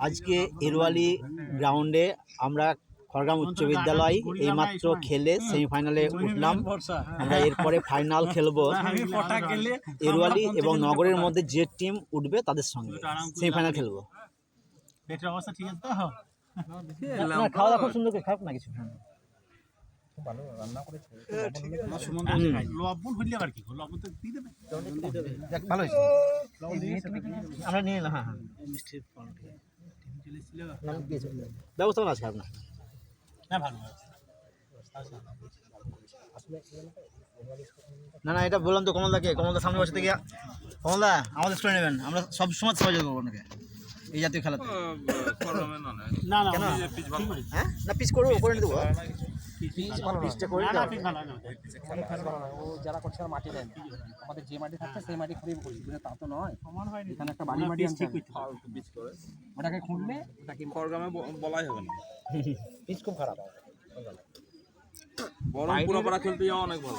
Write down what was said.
আজকে এরওয়ালি গ্রাউন্ডে আমরা খড়গ্রাম উচ্চ বিদ্যালয় এইমাত্র খেলে সেমিফাইনালে উঠলাম। আমরা এরপরে ফাইনাল খেলবো এরওয়ালি এবং নগরের মধ্যে যে টিম উঠবে তাদের সঙ্গে সেমিফাইনাল খেলবো। অবস্থা ঠিক আছে তো? খাওয়া দাওয়া খুব সুন্দর করে, খারাপ না কিছু। ভালো হয়েছে, আমরা নিয়ে নিলাম। হ্যাঁ ব্যবস্থা ভালো আছে, খারাপ না। না না, এটা বললাম তো কমলদাকে, কমলদা সামনে বসে থেকে কমলদা আমাদের স্টোরি নেবেন, আমরা সব সময় সহযোগ করবো আপনাকে এই জাতীয় খেলাতে। না না হ্যাঁ না, পিচ করবো, করে দেবো। যারা করছে মাটি দেয় আমাদের, যে মাটি থাকছে সেই মাটি খুঁড়ে করছি, তা তো নয় সমান হয়। এখানে একটা বালি মাটি আনতে হবে, ওটাকে খুঁড়লে ওটাকে খড়গ্রামে বলাই হবে না। পিচ খুব খারাপ, বরং পুরো পাড়া খেলতে যাওয়া অনেক ভালো।